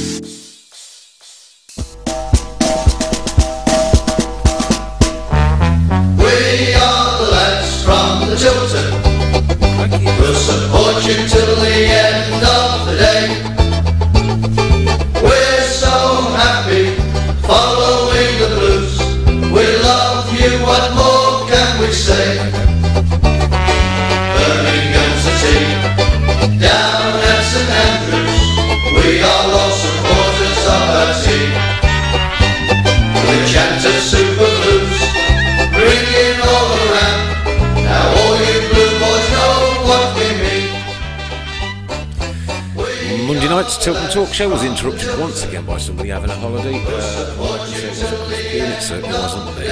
We are the lads from the Tilton. We'll support you till the end of the day. We're so happy following the blues. We love you, what more can we say? Birmingham's the team, down at St Andrews. We are all supporters of our team. We chant a super blues, ringing all around. Now all you blue boys know what we mean. Monday night's Tilton Talk Show was interrupted once again by somebody having a holiday. It certainly wasn't me.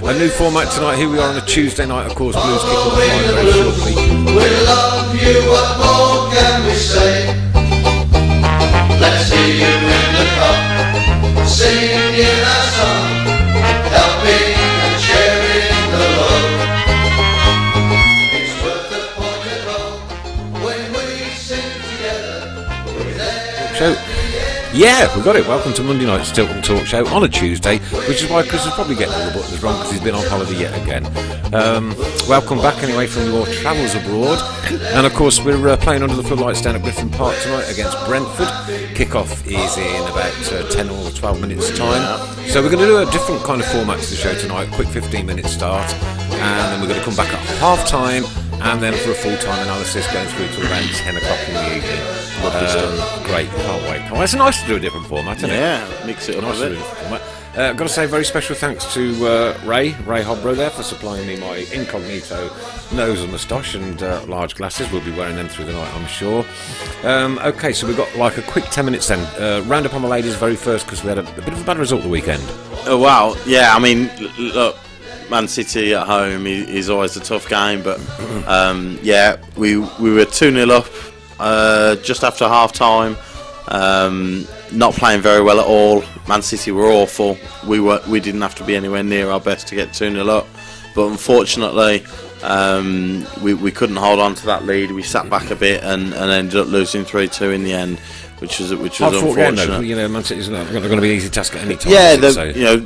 A new format tonight. Here we are on a Tuesday night, of course. Blues kicking off very shortly. We love you, what more can we say? Let's hear you in the pub, singing our song, helping and sharing the love. It's worth the pointed roll when we sing together. We're there. So, yeah, we got it. Welcome to Monday night's Tilton Talk Show on a Tuesday, which is why Chris is probably getting all the buttons wrong because he's been on holiday yet again. Welcome back anyway from your travels abroad. And of course, we're playing under the floodlights down at Griffin Park tonight against Brentford. Kick-off is in about 10 or 12 minutes' time. So we're going to do a different kind of format to the show tonight. Quick 15-minute start, and then we're going to come back at half-time, and then for a full-time analysis going through to around 10 o'clock in the evening. Great, can't wait. It's nice to do a different format, isn't it? Yeah, mix it up Nice a to do bit. a different format. Got to say very special thanks to Ray Hobro there for supplying me my incognito nose and moustache and large glasses. We'll be wearing them through the night, I'm sure. Okay, so we've got like a quick 10 minutes then. Round up on the ladies very first because we had a bit of a bad result the weekend. Oh, wow. Yeah, I mean, look, Man City at home is always a tough game, but yeah, we were 2-0 up just after half-time. Not playing very well at all. Man City were awful. We didn't have to be anywhere near our best to get 2-0 up, but unfortunately we couldn't hold on to that lead. We sat back a bit and ended up losing 3-2 in the end, which was unfortunate. Game, though. You know, Man City's not going to be an easy task at any time. Yeah, you know,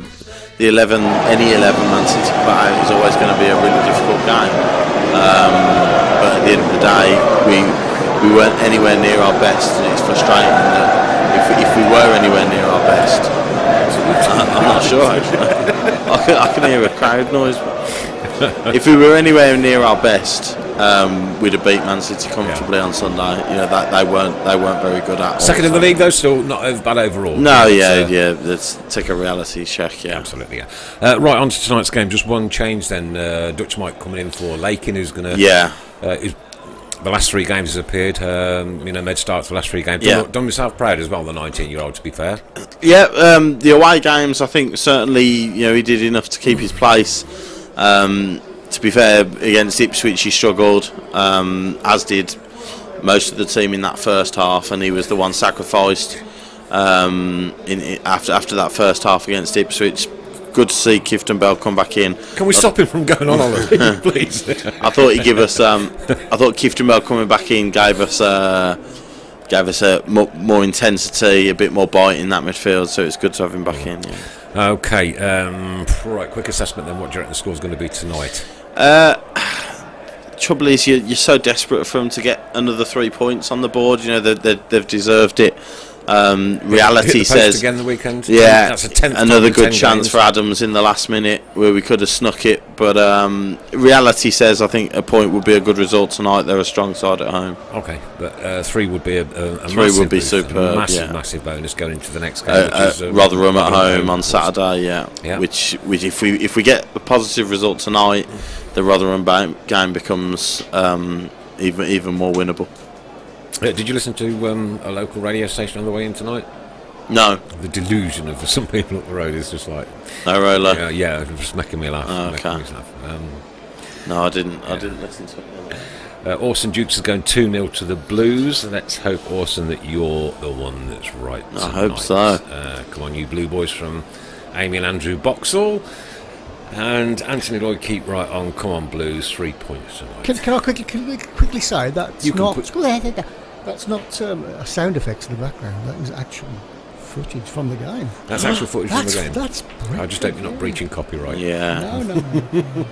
any 11 Man City put out is always going to be a really difficult game. But at the end of the day, we weren't anywhere near our best, and it's frustrating that if we were anywhere near our best, I'm not sure actually. I can hear a crowd noise. If we were anywhere near our best, we'd have beat Man City comfortably on Sunday. You know, they weren't very good at all. Second in the league though, still not as bad overall. No, yeah. Let's take a reality check. Yeah, absolutely. Yeah. Right, on to tonight's game. Just one change then. Dutch Mike coming in for Lakin, who's going to. The last three games has appeared. Made start for the last three games. Done myself proud as well. The 19-year-old, to be fair. Yeah, the away games, I think certainly he did enough to keep his place. To be fair, against Ipswich he struggled, as did most of the team in that first half, and he was the one sacrificed after that first half against Ipswich. Good to see Kifton Bell come back in. Can we stop him from going on holiday, please? I thought he'd give us. I thought Kifton Bell coming back in gave us a more intensity, a bit more bite in that midfield. So it's good to have him back in. Yeah. Okay, right. Quick assessment then. What do you reckon the score's going to be tonight? Trouble is, you're so desperate for them to get another 3 points on the board. You know they've deserved it. Reality says again the weekend. Yeah, that's a 10th another good chance for Adams in the last minute where we could have snuck it, but reality says I think a point would be a good result tonight. They're a strong side at home. Okay, but 3 would be a three massive would be boost, superb, massive bonus going into the next game. Rotherham at home on Saturday, yeah. Which if we get a positive result tonight, the Rotherham game becomes even more winnable. Did you listen to a local radio station on the way in tonight? No. The delusion of some people up the road is just like... No, really? Yeah, just making me laugh. Oh, okay. No, I didn't listen to it. Orson Dukes is going 2-0 to the Blues. Let's hope, Orson, that you're the one that's right tonight. I hope so. Come on, you Blue Boys from Amy and Andrew Boxall. And Anthony Lloyd, keep right on. Come on, Blues, 3 points tonight. Can I quickly say that's That's not a sound effects in the background. That is actual footage from the game. That's actual footage from the game. That's brilliant. I just hope you're not breaching copyright. Yeah. No.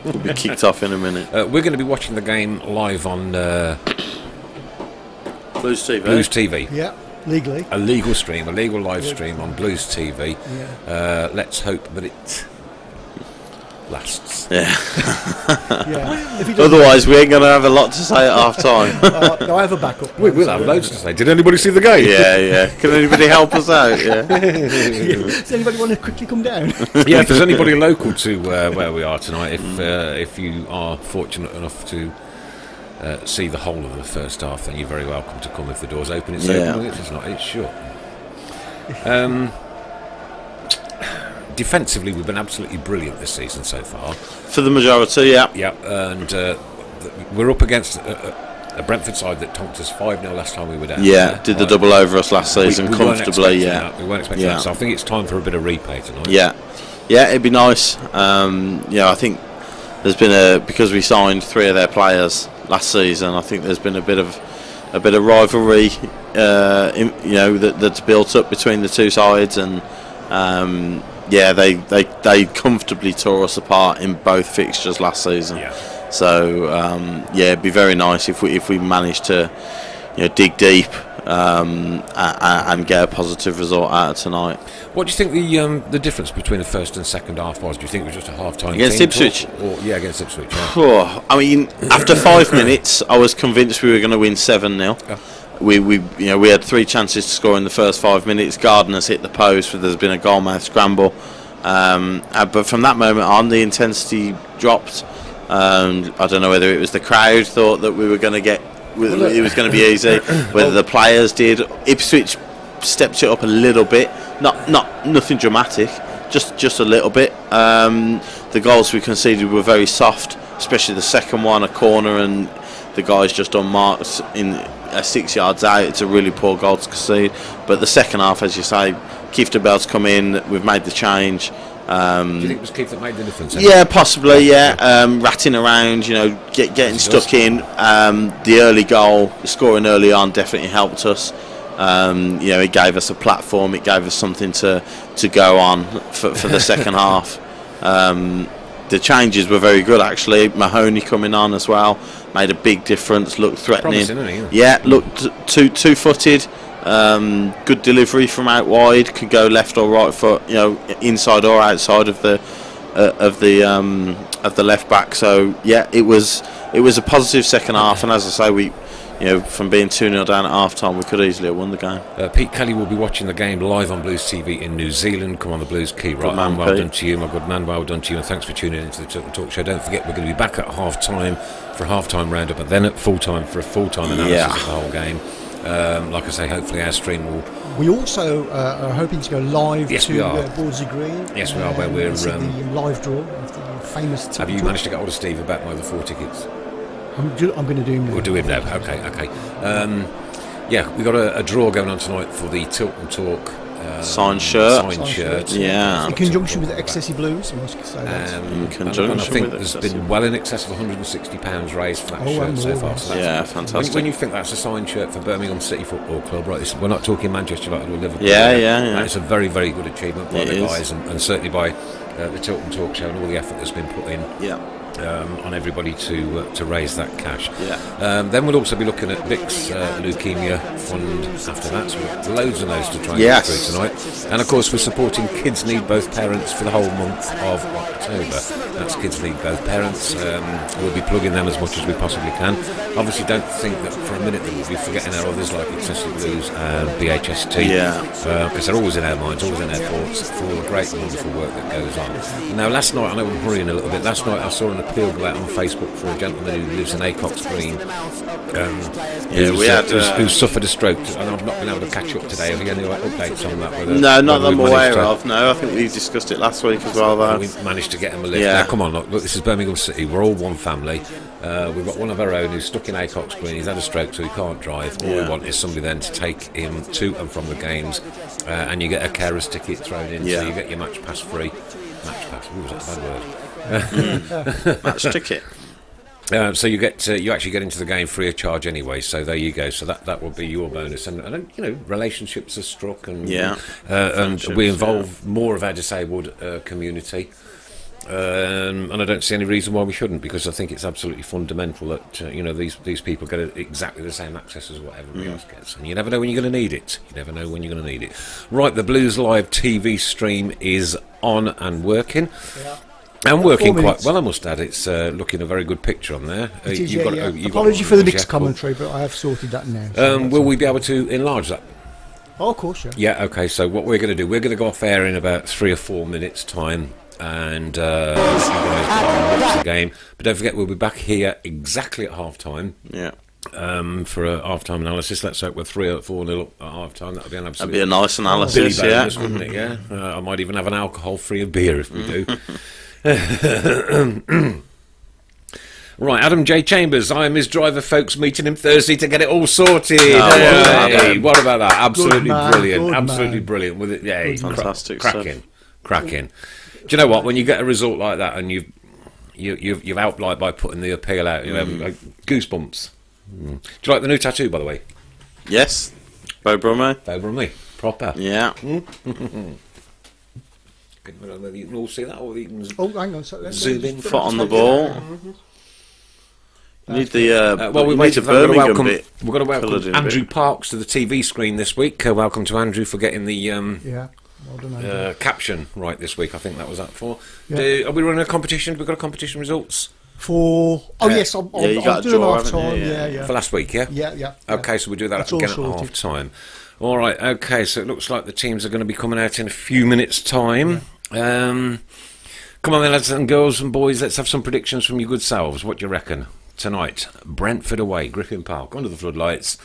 We'll be kicked off in a minute. We're going to be watching the game live on Blues TV. Blues TV. Yeah, legally. A legal stream, a legal live stream on Blues TV. Yeah. Let's hope that it lasts. Yeah. Yeah. If you don't- Otherwise, we ain't going to have a lot to say at half time. no, I have a backup. We will have loads to say. Did anybody see the game? Yeah. Can anybody help us out? Yeah. Does anybody want to quickly come down? Yeah, if there's anybody local to where we are tonight, if you are fortunate enough to see the whole of the first half, then you're very welcome to come if the door's open. It's open, if it's not, it's shut. Defensively, we've been absolutely brilliant this season so far. For the majority, yeah. Yeah, and we're up against a Brentford side that tonked us 5-0 last time we were down. Yeah, did the double over us last season we comfortably, we weren't expecting that, so I think it's time for a bit of replay tonight. Yeah, it'd be nice. I think there's been because we signed 3 of their players last season. I think there's been a bit of rivalry, that's built up between the two sides, and they comfortably tore us apart in both fixtures last season. Yeah. So it'd be very nice if we manage to dig deep and get a positive result out of tonight. What do you think the difference between the first and second half was? Do you think it was just a half-time Against team Ipswich? talk, or against Ipswich. Yeah. Oh, I mean, after 5 minutes, I was convinced we were going to win 7-0. Yeah. We had 3 chances to score in the first 5 minutes. Gardner's hit the post. There's been a goalmouth scramble, but from that moment on, the intensity dropped. I don't know whether it was the crowd thought that we were going to get. It was going to be easy. Whether the players did. Ipswich stepped it up a little bit. Nothing dramatic. Just a little bit. The goals we conceded were very soft, especially the second one, a corner, and the guy's just unmarked in 6 yards out. It's a really poor goal to concede. But the second half, as you say, Keith DeBell's come in. We've made the change. Do you think it was Keith that made the difference? Yeah, possibly. Yeah, ratting around, getting stuck in. The early goal, scoring early on, definitely helped us. It gave us a platform. It gave us something to go on for the second half. The changes were very good, actually. Mahoney coming on as well made a big difference. Looked threatening. Promising, isn't he? Yeah, looked two-footed. Good delivery from out wide. Could go left or right foot. Inside or outside of the left back. So yeah, it was a positive second half. And as I say, we. From being 2-0 down at half-time, we could easily have won the game. Pete Kelly will be watching the game live on Blues TV in New Zealand. Come on, the Blues keep right on. Well done to you, my good man. Well done to you, and thanks for tuning into the Tilton Talk Show. Don't forget, we're going to be back at half-time for a half-time roundup, and then at full-time for a full-time analysis of the whole game. Like I say, hopefully our stream will... We also are hoping to go live to Bordesley Green. Yes, we are, where we're... the live draw of the famous Tilton Have you Talk. managed to get hold of Steve about my other 4 tickets? I'm going to do him now. We'll do him now. Okay. We've got a draw going on tonight for the Tilton Talk signed shirt. In conjunction with Excessive Blues, I must say that. In conjunction and I think with there's Excessive. been well in excess of £160 raised for that shirt so far. So fantastic. When you think that's a signed shirt for Birmingham City Football Club, right? We're not talking Manchester United or Liverpool. Yeah. It's a very, very good achievement by the guys, is. and certainly by the Tilton Talk Show and all the effort that's been put in. Yeah. On everybody to raise that cash. Yeah. Then we'll also be looking at Vic's Leukemia Fund after that. So we've got loads and loads to try and get through tonight. And of course, we're supporting Kids Need Both Parents for the whole month of October. That's Kids Need Both Parents. We'll be plugging them as much as we possibly can. Obviously, don't think that for a minute that we'll be forgetting our others like Excessive Blues and BHST. Because they're always in our minds, always in our thoughts for all the great and wonderful work that goes on. Now, last night, I know I'm hurrying a little bit. Last night, I saw an appeal go out on Facebook for a gentleman who lives in Acox Green, who suffered a stroke, and I've not been able to catch up today. Have you any updates on that? No, not that I'm aware of. No, I think we discussed it last week as well. We managed to get him a lift. Now, come on, look, this is Birmingham City. We're all one family. We've got one of our own who's stuck in Acox Green. He's had a stroke, so he can't drive. All we want is somebody then to take him to and from the games, and you get a carer's ticket thrown in, so you get your match pass free. Match pass. Ooh, was that a bad word? Match ticket. So you actually get into the game free of charge anyway. So there you go. So that will be your bonus, and relationships are struck, and and we involve more of our disabled community. And I don't see any reason why we shouldn't, because I think it's absolutely fundamental that these people get exactly the same access as what everybody else gets, and you never know when you're going to need it. Right, the Blues Live TV stream is on and working. Yeah. And working quite well, I must add. It's looking a very good picture on there. It is, Apology for the mixed commentary, but I have sorted that now. Will we be able to enlarge that? Oh, of course, yeah. Yeah, okay, so what we're going to do, we're going to go off air in about 3 or 4 minutes' time, and you guys watch the game. But don't forget, we'll be back here exactly at half-time. Yeah. For a half-time analysis. Let's hope we're 3 or 4-0 at half-time. That'd be an absolute... That'd be a nice analysis, bonus, wouldn't it? Yeah. I might even have an alcohol-free beer if we do. Right, Adam J. Chambers, I am his driver, folks, meeting him Thursday to get it all sorted. What about that? Absolutely brilliant with it. Yeah, fantastic, cracking. Do you know what? When you get a result like that, and you've outlined by putting the appeal out, you have goosebumps. Do you like the new tattoo, by the way? Yes, Bo Brummie, proper. Yeah. You can all see that, or you can hang on, zoom in. Foot on the ball. Need the we need the Birmingham bit. We've got to welcome Andrew Parks to the TV screen this week. Welcome to Andrew for getting the well done, caption right this week. I think that was up for. Are we running a competition? We've got a competition results for. Yes, I'll do them half time. For last week, yeah. Okay, so we do that again at half time. All right. Okay, so it looks like the teams are going to be coming out in a few minutes' time. Come on then, lads and girls and boys, let's have some predictions from your good selves. What do you reckon tonight? Brentford away, Griffin Park, under the floodlights.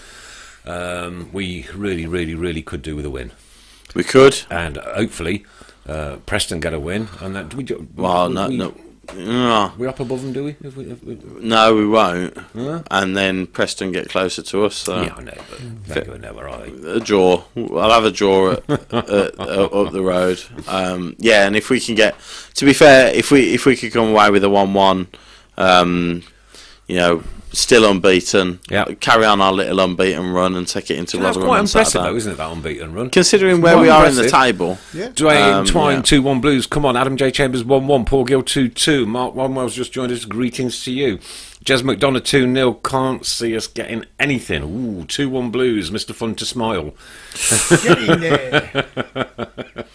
We really could do with a win. We could, and hopefully Preston get a win. And that we up above them, do we? If we no, we won't. And then Preston get closer to us. So. Yeah, I know, but they go never, are they? A draw. I'll have a draw up the road. And if we can get, to be fair, if we could come away with a 1-1, still unbeaten. Carry on our little unbeaten run and take it into Rotherham. That's quite impressive, though, isn't it? That unbeaten run, considering where we are in the table. Dwayne Twine 2-1 Blues. Come on, Adam J. Chambers 1-1. Paul Gill 2-2. Mark Wanwell's just joined us. Greetings to you. Jez McDonough 2-0. Can't see us getting anything. Ooh, 2-1 Blues. Mr. Fun to Smile. Get in there.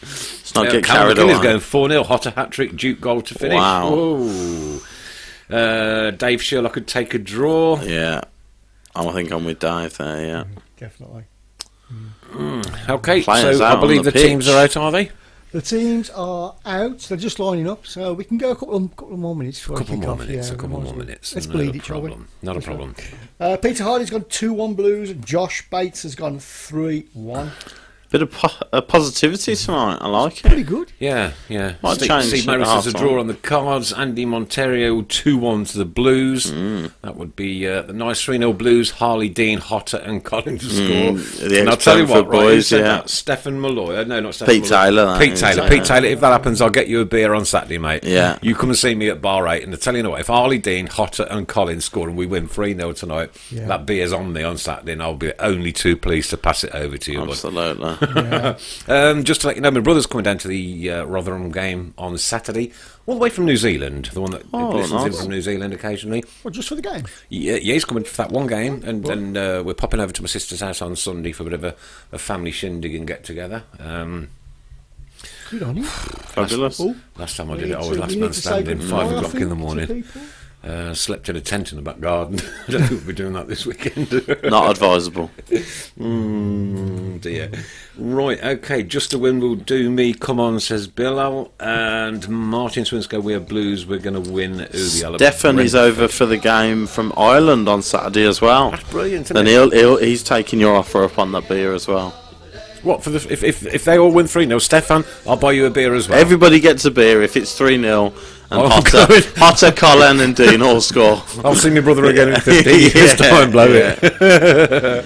Let's not get carried away. He's going 4-0. Hotter hat trick. Duke goal to finish. Wow. Whoa. Dave Sherlock could take a draw. Yeah, I think I'm with Dave there. Yeah, definitely. Okay, so I believe the teams are out, are they? The teams are out. They're just lining up, so we can go a couple of more minutes before I kick off. A couple more minutes. Let's bleed each other. Not a problem. Peter Hardy's gone 2-1 Blues. Josh Bates has gone 3-1. Bit of positivity tonight. I like it. Pretty good. Yeah. Steve Maris has a draw on the cards. Andy Monterio 2-1 to the Blues. That would be the nice 3-0 Blues. Harley Dean, Hotter and Collins to score. And I'll tell you what, boys, Stephen Malloy. No, not Stephen Pete Taylor. Pete Taylor. If that happens, I'll get you a beer on Saturday, mate. Yeah. You come and see me at Bar 8. And I tell you what, if Harley Dean, Hotter and Collins score and we win 3-0 tonight, that beer's on me on Saturday, and I'll be only too pleased to pass it over to you. Absolutely. Just to let you know, my brother's coming down to the Rotherham game on Saturday, all the way from New Zealand. The one that listens in from New Zealand occasionally. Well, just for the game? Yeah, he's coming for that one game, and then we're popping over to my sister's house on Sunday for a bit of a family shindig and get together. Good on you. Fabulous. Last time I did it, I was last man standing, 5 o'clock in the morning. Slept in a tent in the back garden. I don't think we'll be doing that this weekend. Not advisable. Dear. Right, okay, just a win will do me. Come on, says Bilal. And Martin Swinsco, we are Blues. We're going to win. Stefan is over for the game from Ireland on Saturday as well. That's brilliant, isn't it? He's taking your offer up on that beer as well. What, for if they all win 3-0, Stefan, I'll buy you a beer as well. Everybody gets a beer if it's 3-0. And Hotter, Colin and Dean all score. I'll see my brother again in 15 years time, blow it.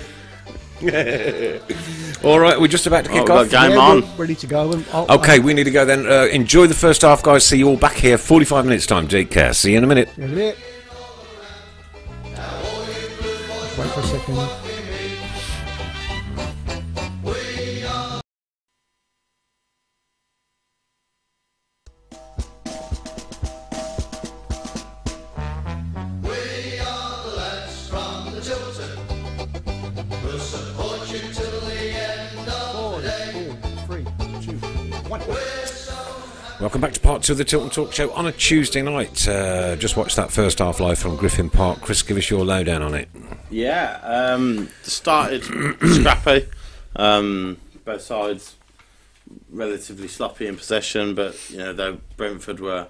All right, we're just about to kick off. Game on. Ready to go. Okay, we need to go then. Enjoy the first half, guys. See you all back here, 45 minutes time. Take care. See you in a minute. second. We are the lads from the Tilton. We'll support you till the end of the day. 4, 3, 2, 1. Welcome back to part 2 of the Tilton Talk Show on a Tuesday night. Just watched that first half live from Griffin Park. Chris, give us your lowdown on it. Yeah, started scrappy. Both sides relatively sloppy in possession, but though Brentford were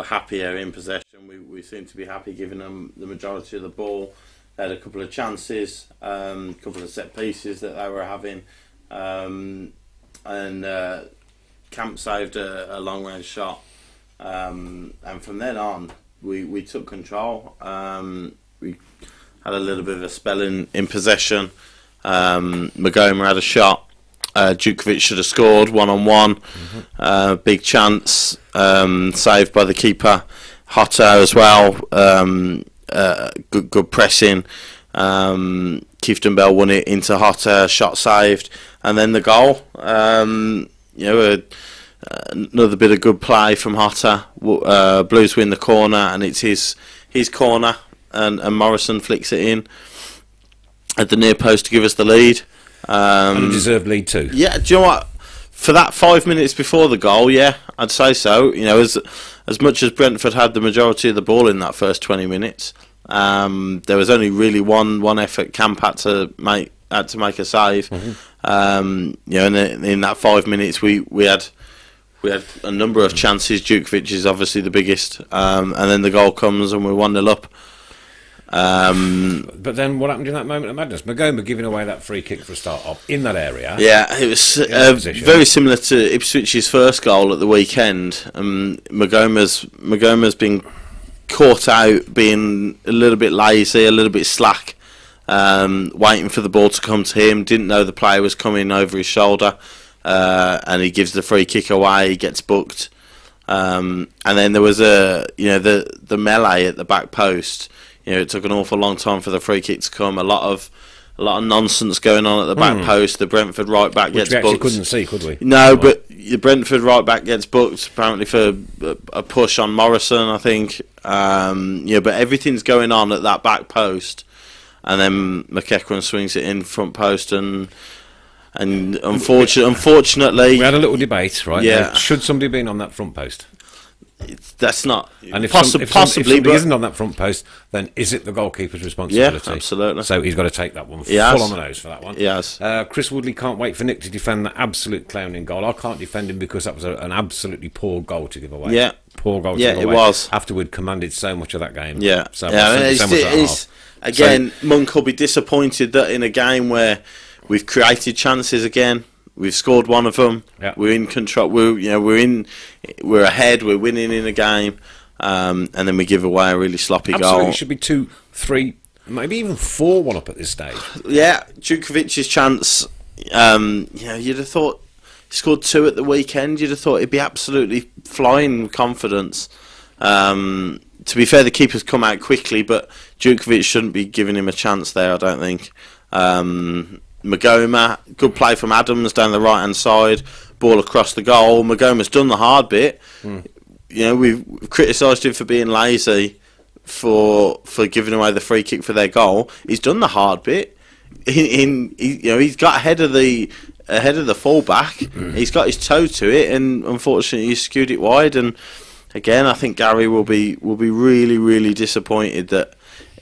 happier in possession, we seemed to be happy giving them the majority of the ball. They had a couple of chances, a couple of set pieces that they were having, and Camp saved a long range shot, and from then on we took control. We had a little bit of a spell in possession. Magoma had a shot. Djukovic should have scored 1-on-1. Big chance, saved by the keeper. Hotter as well. Good pressing. Clifton Bell won it into Hotter. Shot saved, and then the goal. Another bit of good play from Hotter. Blues win the corner, and it's his corner, and Morrison flicks it in at the near post to give us the lead. And a deserved lead too. Yeah, do you know what? For that 5 minutes before the goal, yeah, I'd say so. As much as Brentford had the majority of the ball in that first 20 minutes, there was only really one effort. Camp had to make a save. And in that 5 minutes, we had a number of chances. Djukovic is obviously the biggest, and then the goal comes and we're 1-0 up. But then what happened in that moment of madness? Magoma giving away that free kick for a start off in that area. Yeah, it was very similar to Ipswich's first goal at the weekend. Magoma's been caught out being a little bit lazy, a little bit slack, waiting for the ball to come to him. Didn't know the player was coming over his shoulder, and he gives the free kick away. He gets booked, and then there was the melee at the back post. It took an awful long time for the free kick to come. A lot of nonsense going on at the back post. The Brentford right back gets booked. Which we couldn't see, could we? No, but the Brentford right back gets booked apparently for a push on Morrison, I think. But everything's going on at that back post, and then McEachran swings it in front post, and unfortunately, we had a little debate, right? Yeah. Now, should somebody have been on that front post? That's not, and if possibly, somebody isn't on that front post, then is it the goalkeeper's responsibility? Yeah, absolutely. So he's got to take that one full on the nose for that one. Yes. Chris Woodley can't wait for Nick to defend that absolute clowning goal. I can't defend him because that was an absolutely poor goal to give away. Yeah, poor goal. Yeah, to give it away. was. After we'd commanded so much of that game. Yeah, so much again. Monk will be disappointed that in a game where we've created chances again. We've scored one of them. Yeah. We're in control. We're ahead. We're winning in a game, and then we give away a really sloppy goal. It should be 2, 3, maybe even 4-1 up at this stage. Yeah, Djukovic's chance. You'd have thought he scored 2 at the weekend. You'd have thought he'd be absolutely flying with confidence. To be fair, the keeper's come out quickly, but Djukovic shouldn't be giving him a chance there, I don't think. Magoma, good play from Adams down the right hand side, ball across the goal. Magoma's done the hard bit. We've criticised him for being lazy, for giving away the free kick for their goal. He's done the hard bit. He's got ahead of the fullback. He's got his toe to it, and unfortunately he's skewed it wide. And again, I think Gary will be really, really disappointed that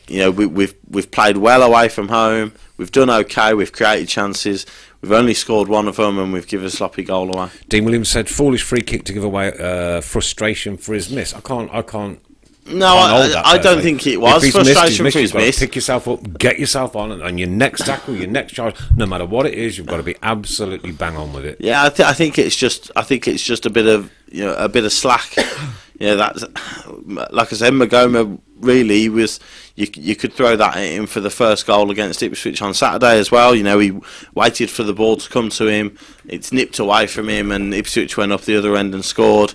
we've played well away from home. We've done okay. We've created chances. We've only scored one of them, and we've given a sloppy goal away. Dean Williams said, "Foolish free kick to give away frustration for his miss." I can't. No, I don't think it was frustration for his miss. Pick yourself up, get yourself on, and your next tackle, your next charge, no matter what it is, you've got to be absolutely bang on with it. Yeah, I think it's just a bit of slack. That's like I said, Magoma really was. You could throw that at him for the first goal against Ipswich on Saturday as well. He waited for the ball to come to him. It's nipped away from him, and Ipswich went up the other end and scored.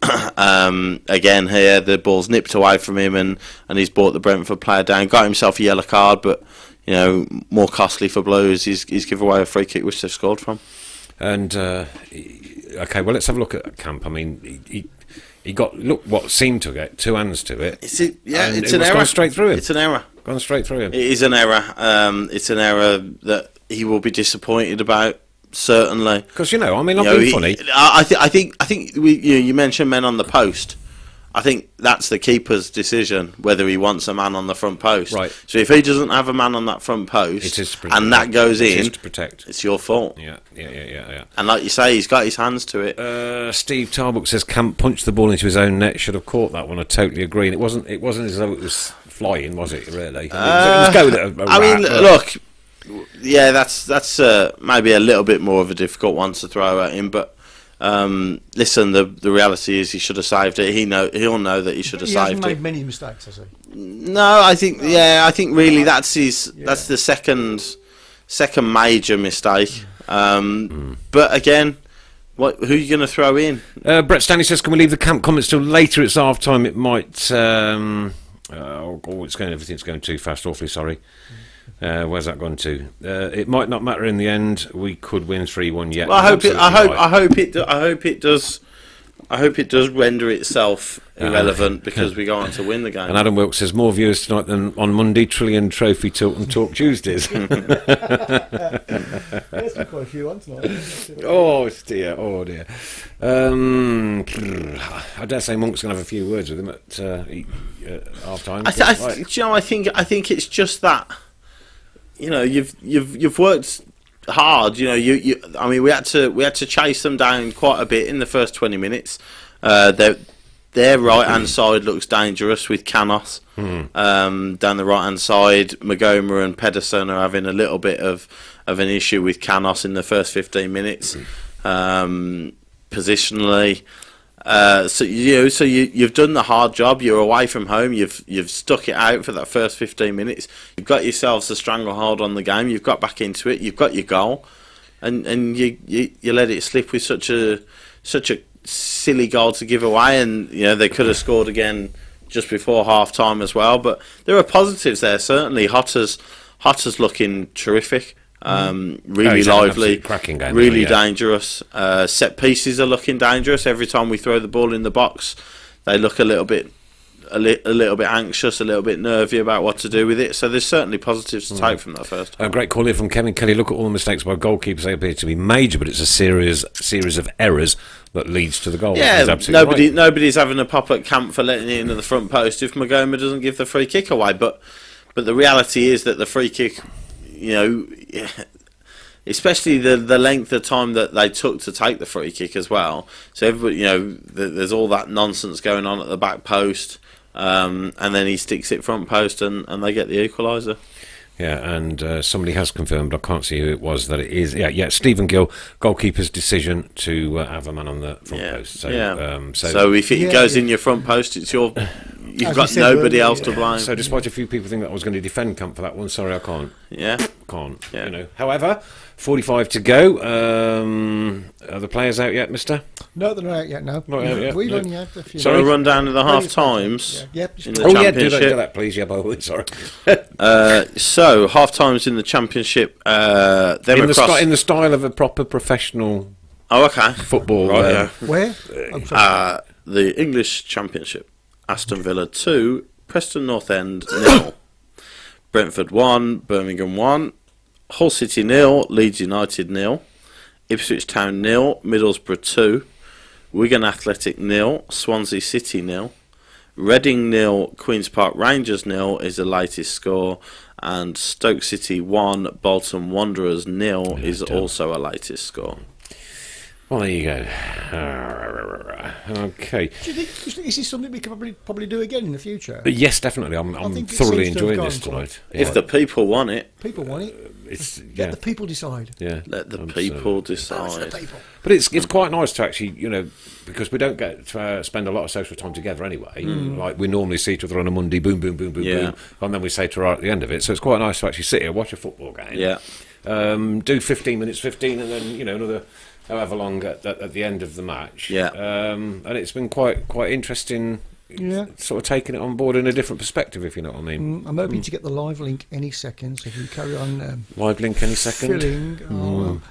Again here, the ball's nipped away from him, and he's brought the Brentford player down. Got himself a yellow card, but more costly for Blues is give away a free kick which they've scored from. And okay, well, let's have a look at Camp. I mean, he got what seemed to get two hands to it. It's an error. Gone straight through him. It's an error. Gone straight through him. It is an error. It's an error that he will be disappointed about. Certainly, because I'm being funny. I think you mentioned men on the post. I think that's the keeper's decision whether he wants a man on the front post. Right. So if he doesn't have a man on that front post and that goes in, to protect. It's your fault. Yeah. And like you say, he's got his hands to it. Steve Tarbuck says Camp punched the ball into his own net. Should have caught that one. I totally agree. And it wasn't as though it was flying, was it? Really? It was going at a rat, look. Yeah, that's maybe a little bit more of a difficult one to throw at him, but. Listen, the reality is he should have saved it. He'll know that he should have saved it. He hasn't made many mistakes, has he? No, I think really that's the second major mistake. But again, who are you going to throw in? Brett Stanley says, "Can we leave the Camp comments till later? It's half time. It might." Everything's going too fast. Awfully sorry. Where's that gone to? It might not matter in the end. We could win 3-1 yet. Well, I hope it does render itself irrelevant because we go on to win the game. And Adam Wilkes says more viewers tonight than on Monday. Trillion Trophy Tilton Talk Tuesdays. There's been quite a few on tonight. Oh dear. I dare say Monk's going to have a few words with him at half time. I think it's just that. You've worked hard. I mean, we had to chase them down quite a bit in the first 20 minutes. Their right hand side looks dangerous with Canos down the right hand side. Magoma and Pedersen are having a little bit of an issue with Canos in the first 15 minutes positionally. So you've done the hard job. You're away from home. You've stuck it out for that first 15 minutes. You've got yourselves a stranglehold on the game. You've got back into it. You've got your goal, and you let it slip with such a silly goal to give away. And they could have scored again just before half time as well. But there are positives there certainly. Hotter's looking terrific. Really lively, cracking game, really dangerous. Set pieces are looking dangerous. Every time we throw the ball in the box, they look a little bit anxious, a little bit nervy about what to do with it. So there's certainly positives to take from that first half. A great call here from Kevin Kelly. Look at all the mistakes by goalkeepers. They appear to be major, but it's a series of errors that leads to the goal. Yeah, nobody's having a pop at Camp for letting it into the front post if Magoma doesn't give the free kick away. But the reality is that the free kick, especially the length of time that they took to take the free kick as well. So everybody, there's all that nonsense going on at the back post, and then he sticks it front post, and they get the equaliser. Yeah, and somebody has confirmed, I can't see who it was, that it is. Yeah, Stephen Gill, goalkeeper's decision to have a man on the front post. So, so if it goes in your front post, it's your. You've got nobody else to blame. So despite a few people think that I was going to defend Camp for that one, sorry, I can't. Yeah. Can't. Yeah. However, 45 to go. Are the players out yet, mister? No, they're not out yet, no. Not out yet, We've no. only had a few. So a run down to the half times in the championship. Do that, please. Yeah, by the way, sorry. So half times in the championship. In the style of a proper professional. Oh, okay. Football. Right, Where? The English Championship. Aston Villa 2, Preston North End 0, Brentford 1, Birmingham 1, Hull City 0, Leeds United 0, Ipswich Town 0, Middlesbrough 2, Wigan Athletic 0, Swansea City 0, Reading 0, Queen's Park Rangers 0 is the latest score, and Stoke City 1, Bolton Wanderers 0 is also a latest score. Well, there you go. Okay. Do you think is this something we can probably do again in the future? Yes, definitely. I'm thoroughly enjoying this tonight. If the people want it. People want it. Let the people decide. Yeah. Let the people decide. But it's quite nice to actually, because we don't get to spend a lot of social time together anyway. Like we normally see each other on a Monday, boom, boom, boom, boom, boom, and then we say to right at the end of it. So it's quite nice to actually sit here, watch a football game. Yeah. Do 15 minutes, 15, and then another. However long at the end of the match, yeah, and it's been quite interesting sort of taking it on board in a different perspective, if you know what I mean. I'm hoping to get the live link any second, so if you carry on Live link any second. filling.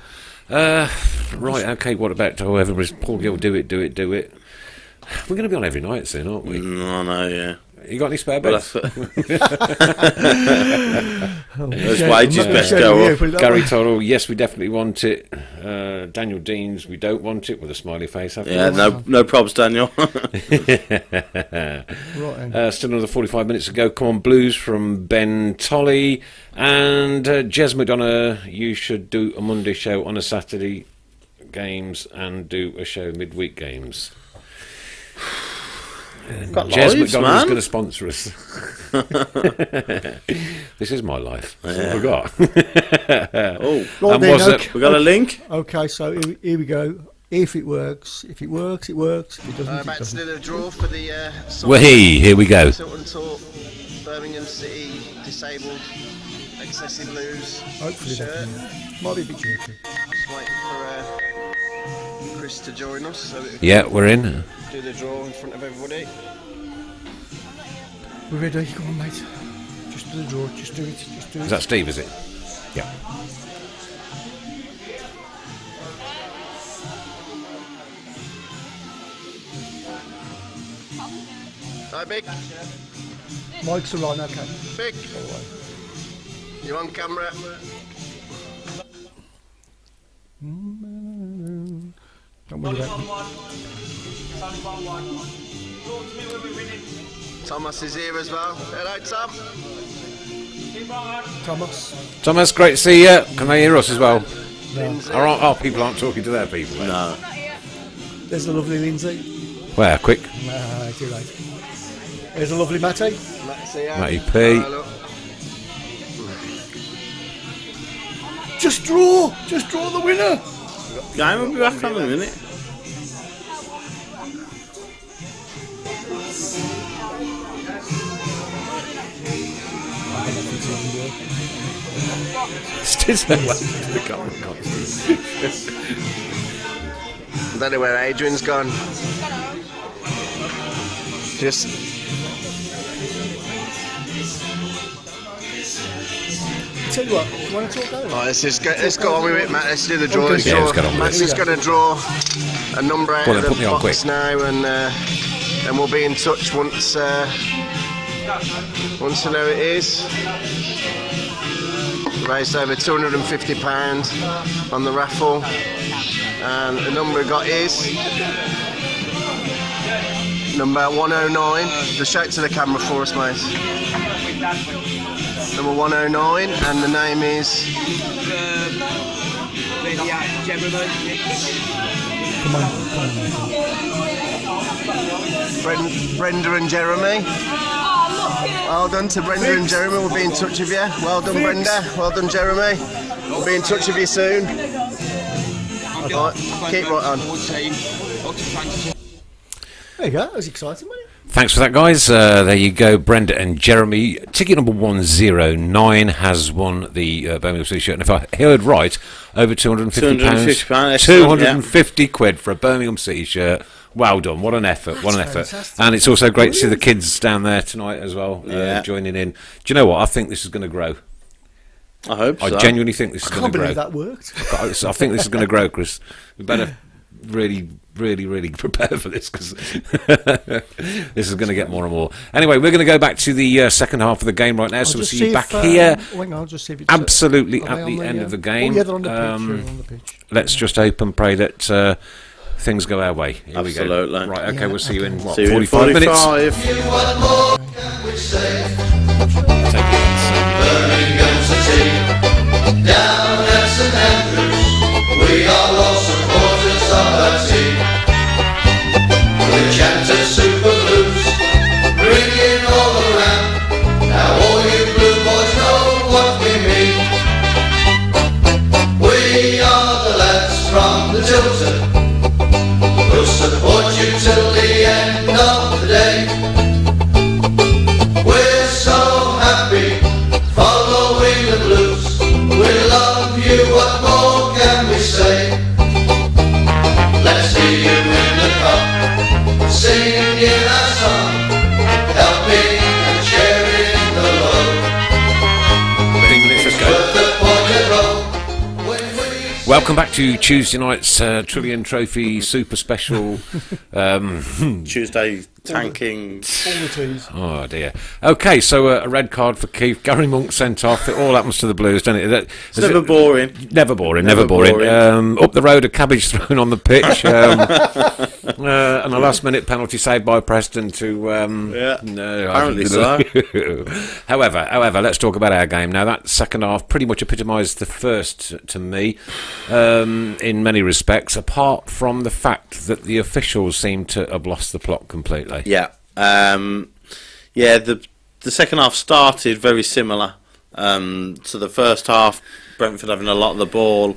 Right, okay, what about everybody's Paul Gill, do it. We're going to be on every night soon, aren't we? I know, yeah. You got any spare beds? Those wages best go up. Gary Torrell, yes, we definitely want it. Daniel Deans, we don't want it, with a smiley face. Yeah, no probs, Daniel. Right, Still another 45 minutes to go. Come on, Blues from Ben Tolley. And Jez McDonough, you should do a Monday show on a Saturday games and do a show midweek games. Jez McDonald's going to sponsor us. This is my life. That's all I got. Right then, We got a link? Okay, so here we go. If it works, it works. If it doesn't, it About to doesn't. do the draw for the Here we go. Tilton Talk Birmingham City Disabled Excessive Blues Hopefully shirt. that might be a bit jerky. Just waiting for Chris to join us so that we Yeah, we're in. can do the draw in front of everybody. We're ready. Come on, mate. Just do the draw. Just do it. Is that Steve, is it? Yeah. Hi, Big. Mike's are on, okay. Big. You on camera? Don't worry about it. Thomas is here as well. Hello, Tom. Thomas, great to see you. Can they hear us as well? Lindsay. Our people aren't talking to their people. No. There's the lovely Lindsay. Where? Quick. Nah, too late. There's the lovely Matty. Matty P. Just draw the winner. Game will be back on in a minute. I don't know where Adrian's gone. Just Tell you what, you want to talk over? oh, let's go on with it, Matt. Let's do the draw. Okay. Yeah, let's get on with Matt's it. just going to draw a number out Go on of then, the put me on box quick. now, and we'll be in touch once I know it is. Raised over £250 on the raffle, and the number we got is number 109. Just shout to the camera for us, mate. Number 109, and the name is Brenda and Jeremy. Well done to Brenda and Jeremy. We'll be in touch with you. Well done, Brenda. Well done, Jeremy. We'll be in touch with you soon. Right, keep right on. There you go. That was exciting, wasn't it? Thanks for that, guys. There you go, Brenda and Jeremy. Ticket number 109 has won the Birmingham City shirt. And if I heard right, over £250. £250, 250 quid for a Birmingham City shirt. Well done. What an effort. What an effort. Fantastic. And it's also great to see the kids down there tonight as well, Yeah. joining in. Do you know what? I think this is going to grow. I hope so. I genuinely think this is I going can't to grow. believe that worked. I think this is going to grow, Chris. We better really prepare for this, because this is going to get more and more. Anyway, we're going to go back to the second half of the game right now, so we'll just see you if, back here hang on, I'll just see if it's absolutely are they at on the end of the game. Oh, yeah, they're on the pitch. They're on the pitch. Let's just hope and pray that things go our way. Here we go. Absolutely. Right, okay, Yeah, we'll see you in, what, See you in 45 minutes? 45. What more can we say? Take it. Birmingham City, down at St Andrews, we are lost supporters of our team. We chanted Super Blues, ringing all around. Now all you blue boys know what we mean. We are the lads from the Tilton, we'll support you till the end of the day. We're so happy following the blues. We love you, what more can we say? Let's see you in the cup, singing our song. Welcome back to Tuesday night's Trillion Trophy Super Special. Tuesday tanking. All the teas. Oh dear. Okay, so a red card for Keith. Gary Monk sent off. It all happens to the Blues, doesn't it? It's never boring. Never boring. Never boring. Up the road, a cabbage thrown on the pitch, and a last-minute penalty saved by Preston to. Apparently so. However, let's talk about our game now. That second half pretty much epitomised the first to me, in many respects, apart from the fact that the officials seem to have lost the plot completely. Yeah. The second half started very similar to the first half. Brentford having a lot of the ball,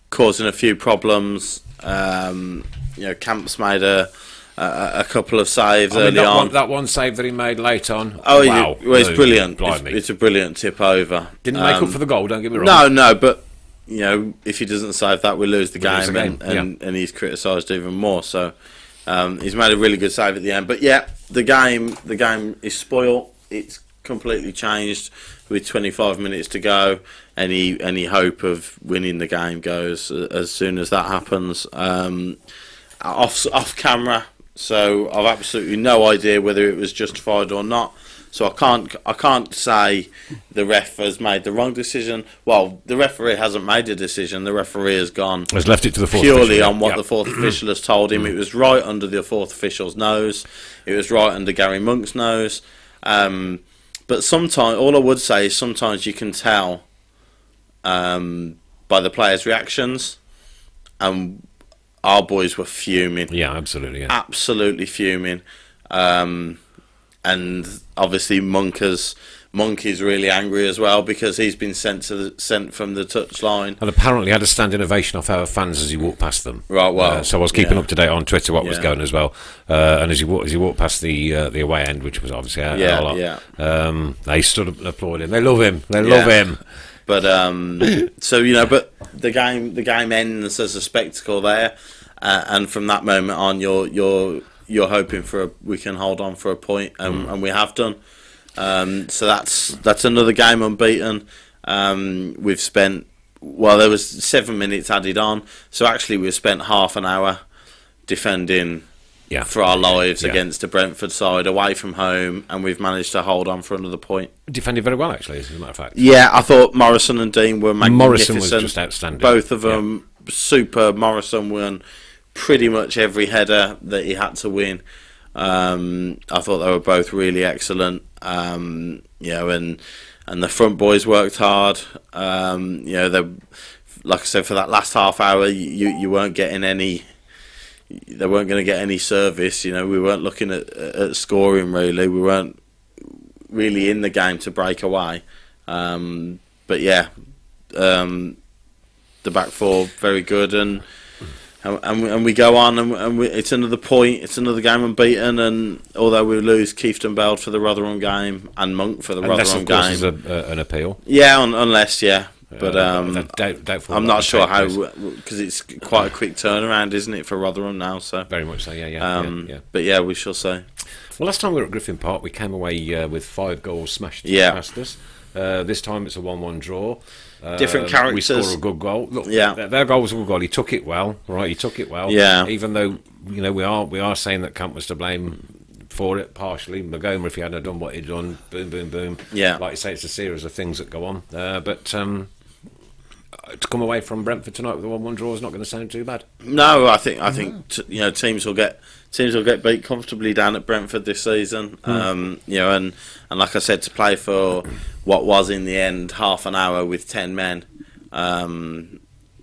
causing a few problems. Camps made a couple of saves early on. That one save that he made late on. Oh, wow. It's brilliant. Blimey. It's a brilliant tip over. Didn't make up for the goal, don't get me wrong. No, but if he doesn't save that, we lose the game, yeah. and he's criticised even more. So he's made a really good save at the end. But yeah, the game is spoiled. It's completely changed with 25 minutes to go. Any hope of winning the game goes as soon as that happens. Off camera, so I've absolutely no idea whether it was justified or not. So I can't say the ref has made the wrong decision. Well, the referee hasn't made a decision. The referee has left it to the fourth purely official, on what the fourth official has told him. It was right under the fourth official's nose. It was right under Gary Monk's nose. But sometimes, all I would say is sometimes you can tell by the players' reactions, and our boys were fuming. Yeah, absolutely. Yeah. Absolutely fuming. And obviously Monk is really angry as well because he's been sent from the touchline. And apparently had a standing ovation off our fans as he walked past them. Right, well. So I was keeping up to date on Twitter what was going as well. And as he walked past the away end, which was obviously our lot, they stood up and applauded him. They love him. They love him. But but the game ends as a spectacle there, and from that moment on, you're hoping we can hold on for a point, and we have done. So that's another game unbeaten. We've spent there was 7 minutes added on, so actually we've spent half an hour defending for our lives against the Brentford side away from home, and we've managed to hold on for another point. Defended very well, actually, as a matter of fact. Yeah, I thought Morrison and Dean were magnificent. Morrison was just outstanding. Both of them superb. Morrison won pretty much every header that he had to win. I thought they were both really excellent. And the front boys worked hard. They, like I said, for that last half hour, you weren't getting any. They weren't going to get any service. We weren't looking at scoring really. We weren't really in the game to break away. The back four very good, and we go on, and it's another point. It's another game unbeaten, and although we lose Keefton Beld for the Rotherham game and Monk for the Rotherham game, unless of course there's an appeal. Yeah, unless But doubtful I'm not sure how, because it's quite a quick turnaround, isn't it, for Rotherham now? So very much so, yeah. But yeah, we shall see. Well, last time we were at Griffin Park, we came away with 5 goals smashed past us. This time it's a 1-1 draw. Different characters. We score a good goal. Look, their goal was a good goal. He took it well, right? He took it well. Yeah. Even though we are saying that Camp was to blame for it partially. Magoma, if he hadn't done what he'd done, boom, boom, boom. Yeah. Like you say, it's a series of things that go on. But to come away from Brentford tonight with a 1-1 draw is not going to sound too bad. No, I think teams will get beat comfortably down at Brentford this season. And like I said, to play for what was in the end half an hour with 10 men, under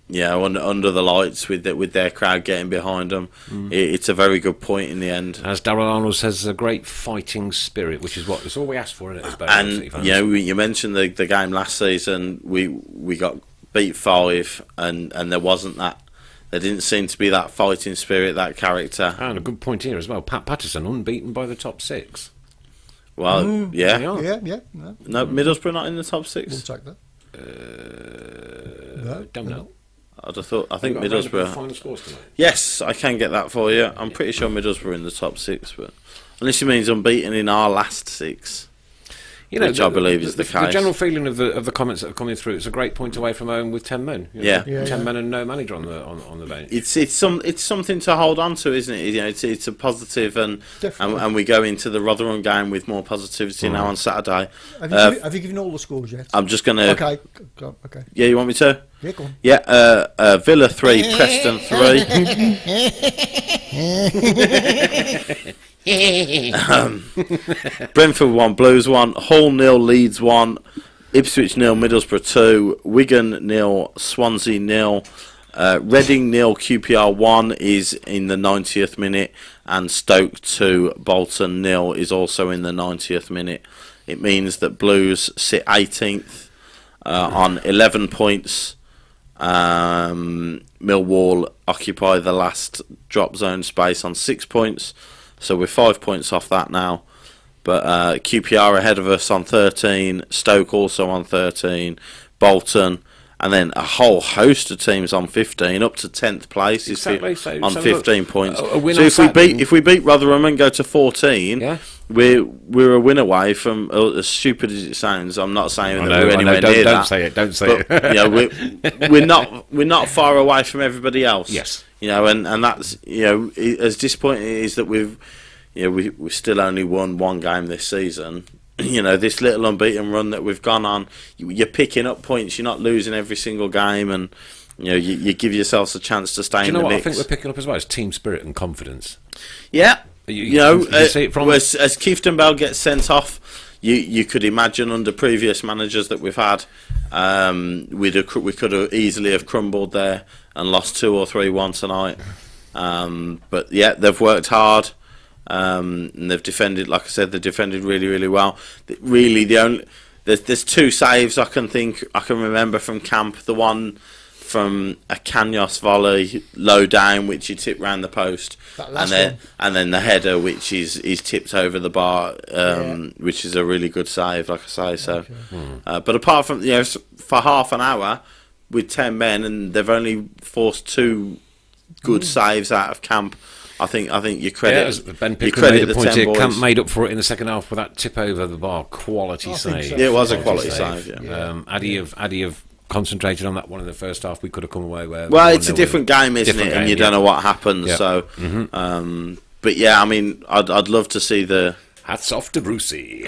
the lights with their crowd getting behind them, it's a very good point in the end. As Darryl Arnold says, a great fighting spirit, which is it's all we asked for in it. And you mentioned the game last season. We got beat 5, and there wasn't that. There didn't seem to be that fighting spirit, that character. And a good point here as well. Pat Patterson unbeaten by the top 6. Well, Yeah. No, Middlesbrough not in the top 6. We'll check that. Don't know. I think Middlesbrough. Final scores tonight. Yes, I can get that for you. I'm pretty sure Middlesbrough in the top 6, but unless he means unbeaten in our last 6. which I believe is the case. The general feeling of the comments that are coming through, it's a great point away from home with 10 men. Yeah. 10 men and no manager on the bench. It's something to hold on to, isn't it? It's a positive, and we go into the Rotherham game with more positivity now on Saturday. Have you given all the scores yet? I'm just gonna. Okay. Yeah, you want me to? Yeah, go on. Yeah. Villa 3, Preston 3. Brentford 1, Blues 1, Hull 0, Leeds 1, Ipswich 0, Middlesbrough 2, Wigan 0, Swansea 0, Reading 0, QPR 1 is in the 90th minute, and Stoke 2, Bolton 0 is also in the 90th minute. It means that Blues sit 18th on 11 points. Millwall occupy the last drop zone space on 6 points. So we're 5 points off that now. But QPR ahead of us on 13. Stoke also on 13. Bolton. And then a whole host of teams on 15. Up to 10th place is on 15 points. So if we beat Rotherham and go to 14, we're a win away from, as stupid as it sounds, I'm not saying that we're anywhere near that. Don't say it. You know, we're not far away from everybody else. Yes. You know, and that's, you know, as disappointing it is that we've still only won one game this season. You know, this little unbeaten run that we've gone on, you're picking up points. You're not losing every single game, and you know, you give yourselves a chance to stay in the mix. I think we're picking up as well? It's team spirit and confidence. Yeah, you know, see it from as Keefton Bell gets sent off, you could imagine under previous managers that we've had, we could have easily have crumbled there and lost 2 or 3-1 tonight. But yeah, they've worked hard. And they've defended, like I said, they've defended really, really well. Really, there's 2 saves I can remember from camp. The one from a Kanyos volley low down, which he tipped round the post, and then the header, which is tipped over the bar, which is a really good save, like I say. So, but apart from, you know, for half an hour with 10 men, and they've only forced 2 good saves out of camp. I think you credit. Yeah, Ben Pickler made the point here. Camp made up for it in the second half with that tip over the bar. Quality save. So. Yeah, it was a quality save. Yeah. Addy have concentrated on that one in the first half. We could have come away where. Well, it's a different game, isn't it? And you don't know what happens. Yeah. So, but yeah, I mean, I'd love to see the. Hats off to Brucey.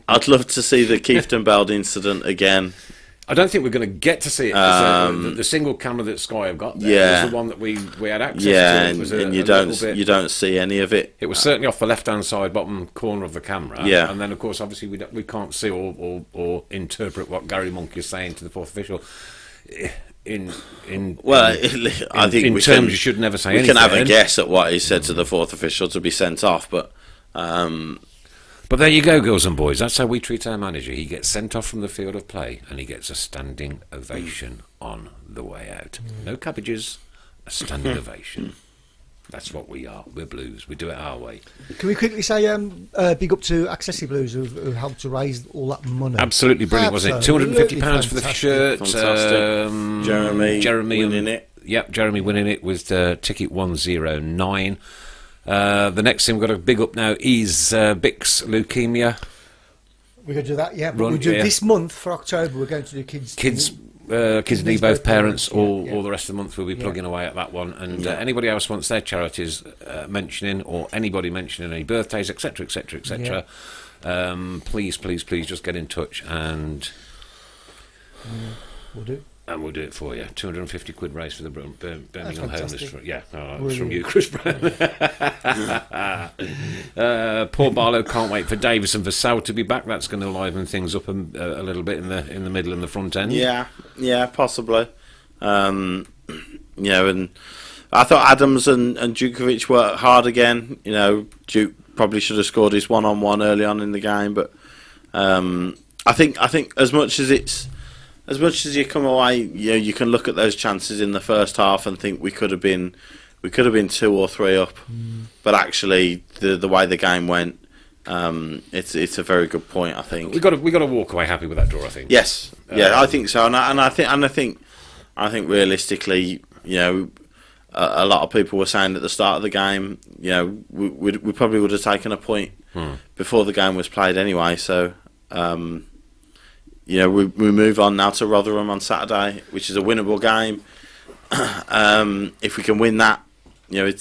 I'd love to see the Keefton Bell incident again. I don't think we're going to get to see it. The single camera that Sky have got there was the one that we had access to. And you don't see any of it. It was certainly off the left-hand side, bottom corner of the camera. Yeah. And then, of course, obviously we can't see or interpret what Gary Monk is saying to the fourth official. I think in terms you should never say anything. We can have a guess at what he said to the fourth official to be sent off, but. But there you go, girls and boys. That's how we treat our manager. He gets sent off from the field of play, and he gets a standing ovation on the way out. No cabbages, a standing ovation. That's what we are. We're Blues. We do it our way. Can we quickly say big up to Accessi Blues who helped to raise all that money? Absolutely brilliant, wasn't it? £250 for the shirt. Fantastic. Jeremy winning it. Yep, Jeremy winning it with ticket 109. The next thing we've got to big up now is Bix Leukemia. We're going to do that, yeah. But we'll do this month for October. We're going to do kids need both parents. All the rest of the month we'll be plugging away at that one. And anybody else wants their charities mentioning, or anybody mentioning any birthdays, etc., etc., etc., please just get in touch and we'll do. And we'll do it for you. £250 raise for the Birmingham Homeless. It's from you, Chris Brown. Paul Barlow can't wait for Davis and Vassell to be back. That's going to liven things up a little bit in the middle and the front end. Yeah, possibly. And I thought Adams and Djukovic worked hard again. You know, Duke probably should have scored his one-on-one early on in the game, but I think as much as you come away, you know, you can look at those chances in the first half and think we could have been 2 or 3 up, but actually the way the game went, it's a very good point. I think we got to walk away happy with that draw. I think. Yes, I think so, and I think realistically, you know, a lot of people were saying at the start of the game, you know, we probably would have taken a point before the game was played anyway. So, you know, we move on now to Rotherham on Saturday, which is a winnable game. If we can win that, you know,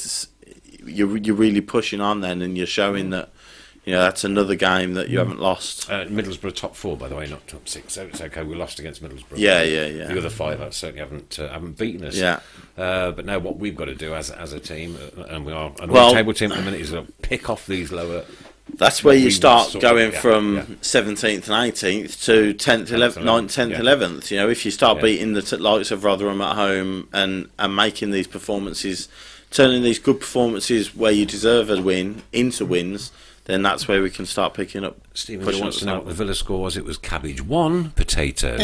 you're really pushing on then, and you're showing that, you know, that's another game that you haven't lost. Middlesbrough top 4, by the way, not top 6. So it's okay. We lost against Middlesbrough. Yeah. The other 5 certainly haven't beaten us. Yeah. But now what we've got to do as a team, and we are a mid-table team at the minute, is to pick off these lower. That's where you start going from 17th and 18th to 10th, 11th, 9th, 10th, 11th. You know, if you start beating the likes of Rotherham at home and making these performances, turning these good performances where you deserve a win into wins, then that's where we can start picking up. Stephen wants to know what the Villa score was. It was cabbage 1, potato. We've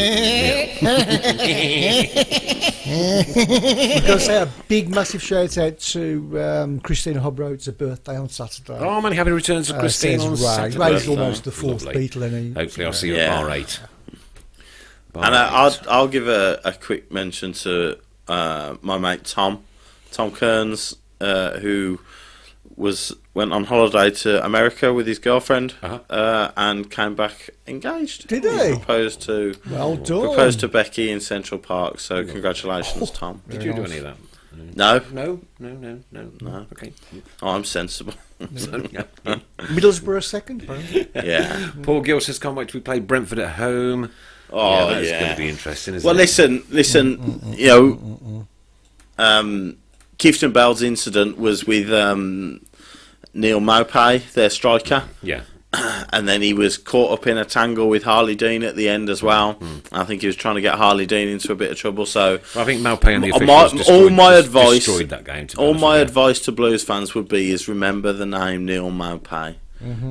got to say a big, massive shout out to Christina Hobro. It's her birthday on Saturday. Oh, many happy returns to Christine on Saturday. Ray's almost the 4th Beatle, and hopefully I'll see you at bar 8. And I'll give a quick mention to my mate Tom Kearns, who went on holiday to America with his girlfriend and came back engaged. Did he? Proposed to Becky in Central Park. So congratulations, Tom. Did you do any of that? No. Okay. Oh, I'm sensible. Middlesbrough second. Yeah. Paul Gill says, can't wait till we play Brentford at home. Oh, that's going to be interesting, isn't it? Well, listen. You know, Keefton Bell's incident was with Neil Maupay, their striker. Yeah. And then he was caught up in a tangle with Harley Dean at the end as well. I think he was trying to get Harley Dean into a bit of trouble. So I think Maupay and the officials destroyed that game. All my advice to Blues fans would be is remember the name Neil Maupay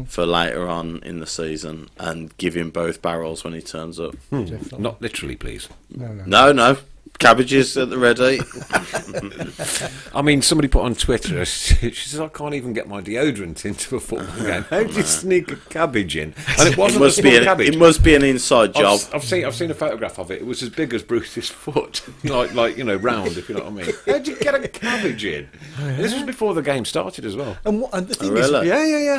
for later on in the season and give him both barrels when he turns up. Not literally, please. No. Cabbages at the ready. I mean, somebody put on Twitter, she says, I can't even get my deodorant into a football game. How do you sneak a cabbage in? And it wasn't a small cabbage. It must be an inside job. I've seen a photograph of it. It was as big as Bruce's foot. like you know, round, if you know what I mean. How did you get a cabbage in? This was before the game started as well. And the thing is,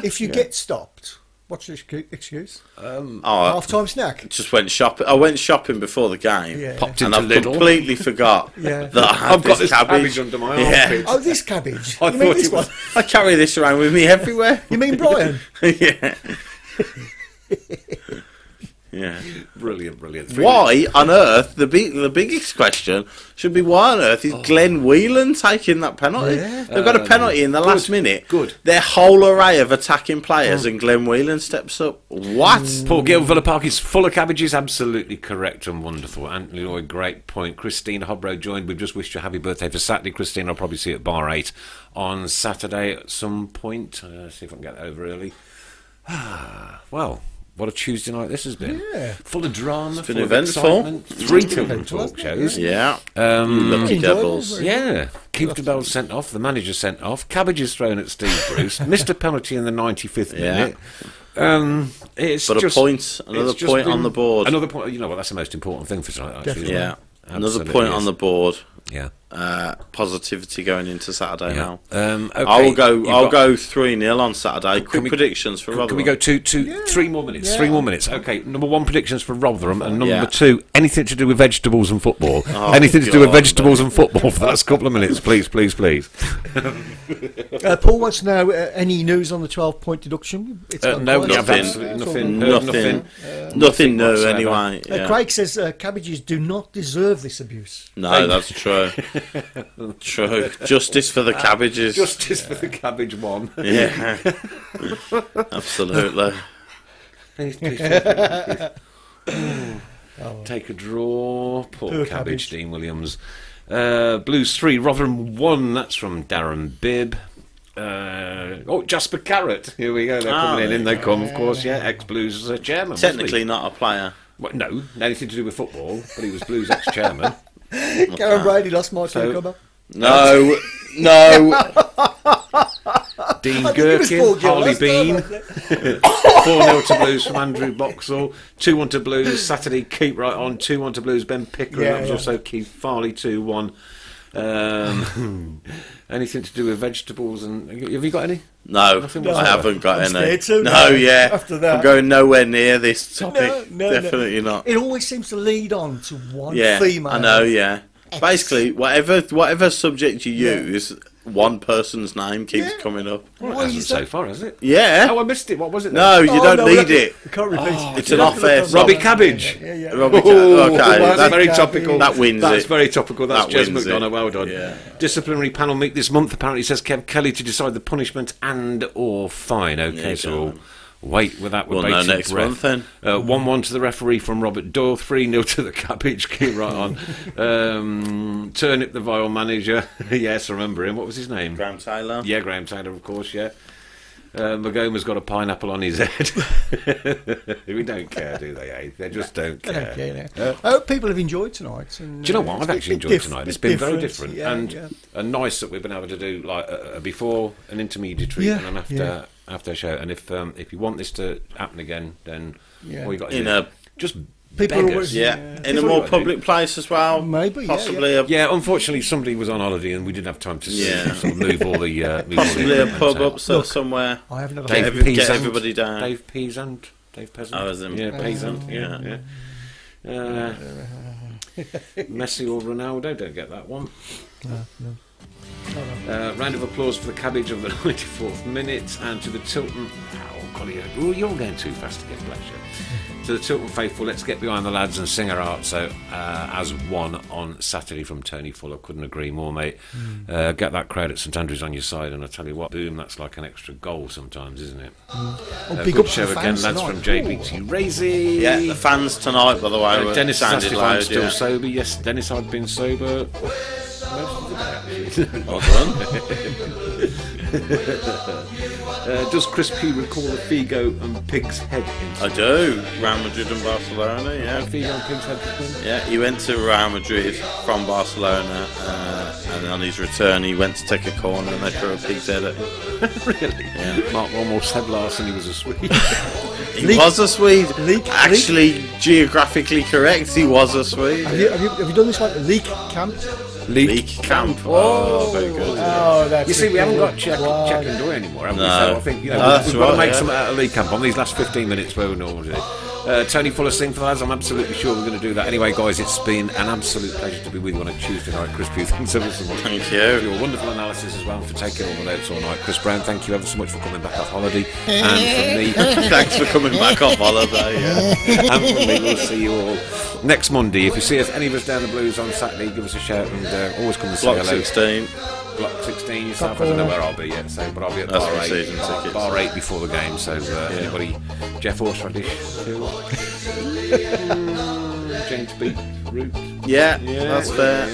if you get stopped, what's your excuse? Half-time snack. Just went shopping. I went shopping before the game. Yeah. Popped into and I Lidl. Completely forgot that I've got this cabbage under my armpit. Oh, this cabbage. I thought this one. I carry this around with me everywhere. You mean Brian? Yeah. Yeah. Brilliant. Why on earth, the biggest question should be why on earth is Glenn Whelan taking that penalty? Yeah. They've got a penalty in the last minute. Good. Their whole array of attacking players and Glenn Whelan steps up. What? Paul Gill, Villa Park is full of cabbages. Absolutely correct and wonderful. Anthony Lloyd, great point. Christine Hobro joined. We've just wished you a happy birthday for Saturday. Christine, I'll probably see you at bar 8 on Saturday at some point. See if I can get over early. Well, what a Tuesday night this has been. Yeah. Full of drama, it's been full eventful. of excitement. 3 Tilton talk shows. Yeah. Lucky Devils. Yeah. Keefton Bell sent off, the manager sent off, cabbages thrown at Steve Bruce, missed a penalty in the 95th minute. It's but just, another point on the board. Another point, you know what, that's the most important thing for tonight, actually. Yeah. Another point on the board. Yeah. Positivity going into Saturday now. Okay. I'll go 3-0 on Saturday. Quick predictions for Rotherham. Can we go 3 more minutes? Yeah. 3 more minutes. Okay. Number 1, predictions for Rotherham, and number 2, anything to do with vegetables and football. Anything to do with vegetables and football for the last couple of minutes, please. Paul wants to know any news on the 12-point deduction. No, nothing new anyway. Craig says cabbages do not deserve this abuse. No, that's true. True. Justice for the cabbages. Justice for the cabbage one. Yeah. Absolutely. Take a draw. Poor cabbage, Dean Williams. Blues 3, Rotherham 1. That's from Darren Bibb. Jasper Carrott. Here we go. They're coming in. They come, of course. Yeah, ex-Blues chairman. Technically not a player. Well, no, anything to do with football, but he was Blues ex-chairman. Karen Brady lost my cover. No. Dean Gherkin, Harley Bean. 4-0 to Blues from Andrew Boxall. 2-1 to Blues. Saturday, keep right on. 2-1 to Blues. Ben Pickering. That was also Keith Farley. 2-1 Anything to do with vegetables? And have you got any? No, Nothing I haven't got I'm any. scared to, No, yeah. after that. I'm going nowhere near this topic. No. Definitely not. It always seems to lead on to one Yeah, female. I know. Yeah. Basically, whatever subject you use, one person's name keeps coming up. Well, Why it hasn't is so that? far, has it? Yeah. Oh, I missed it. What was it then? No, you don't need it. We can't repeat it. It's an off-air song. Robbie Cabbage. Yeah. Robbie Oh, okay, that's that, very topical. that wins That's it. very topical. That's That Jez wins McDonough. it. Well done. Yeah. Disciplinary panel meet this month. Apparently, says Kev Kelly to decide the punishment and or fine. Okay, Yeah, so go we'll on. wait with that. We'll know next month then. 1-1 to the referee from Robert Doyle. 3-0 to the Cabbage. Keep right on. Turnip the vile manager. Yes, I remember him. What was his name? Graham Taylor. Yeah, Graham Taylor, of course. Yeah. Magoma's got a pineapple on his head. We don't care, do they? Eh? They just don't I care. don't care now. I hope people have enjoyed tonight. And, Do you know what? I've actually enjoyed tonight. It's been very different and nice. nice that we've been able to do like a before, an intermediate treatment, and after show. And if you want this to happen again, then all you got to In do a just People beg always- us. Yeah, Yeah. in a more public place as well. Maybe, yeah, Possibly Yeah, unfortunately, somebody was on holiday and we didn't have time to Yeah. sort of move all the possibly a equipment pub out. up so somewhere. I have never Dave- heard Get everybody down. Dave Peasant. Dave Peasant. Oh, is him? Yeah, Peasant. Yeah. Messi or Ronaldo? Don't get that one. Round of applause for the Cabbage of the 94th minute, and to the Tilton. Oh, golly, you're going too fast again, bless you. To the Tilton faithful, let's get behind the lads and sing our hearts out as one on Saturday from Tony Fuller. Couldn't agree more, mate. Get that crowd at St Andrews on your side, and I tell you what, boom, that's like an extra goal sometimes, isn't it? big Good up to show the again, fans lads, tonight. from JBT Razy. Yeah, the fans tonight, by the way, were Dennis has asked sounded if I'm loud. still Yeah. sober. Yes, Dennis, I've been sober most of the day, actually. Well done. Does Chris P recall the Figo and Pig's Head I incident? do. Real Madrid and Barcelona, yeah. Figo and Pig's Head. Yeah, he went to Real Madrid from Barcelona, and on his return, he went to take a corner and they threw a pig's head at him. Really? Yeah. Mark almost said last and he was a Swede. He was a Swede. Leak- Actually, geographically correct, he was a Swede. Have you done this like leak camp? Leak Camp. Oh, very good. Oh, that's You see, we haven't got check Wow. and do anymore, have we? No. So I think No, we've that's got to right, make yeah. some out of League Camp on these last 15 minutes where we normally do. Tony Fuller, sing for the lads. I'm absolutely sure we're going to do that. Anyway, guys, it's been an absolute pleasure to be with you on a Tuesday night. Chris Pugh, thanks ever so much. Thank For you. your wonderful analysis as well, and for taking all the notes all night. Chris Brown, thank you ever so much for coming back off holiday. And from me, Thanks for coming back off holiday. Yeah. and from me, we'll see you all next Monday. If you see us, any of us down the Blues on Saturday, give us a shout and always come and say Block hello. 16. Block 16 yourself. I don't know where I'll be yet, so but I'll be at That's bar for 8. season tickets. Bar 8 before the game. So anybody, Jeff Horseradish, James Beetroot. Yeah, that's fair.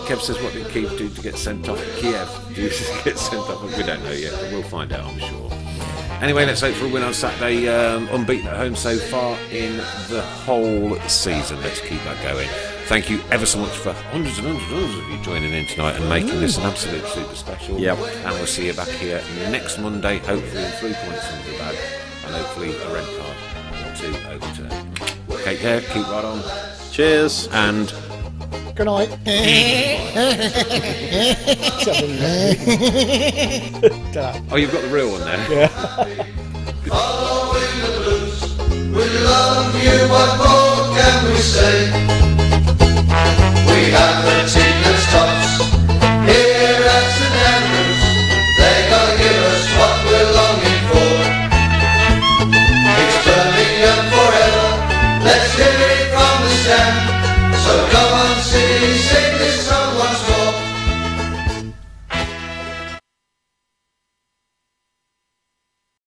Kev says, what did Kiev do to get sent off? Kiev do to get sent off? We don't know yet, but we'll find out, I'm sure. Anyway, let's hope for a win on Saturday. Unbeaten at home so far in the whole season. Let's keep that going. Thank you ever so much for hundreds and hundreds of you joining in tonight and making this an absolute super special. Yep. And we'll see you back here next Monday, hopefully in 3 points under the bag, and hopefully a red card or 2 overturned. Take care, keep right on, Cheers. and Good night. oh, you've got the real one there. Following the blues, we love you, what more can we say?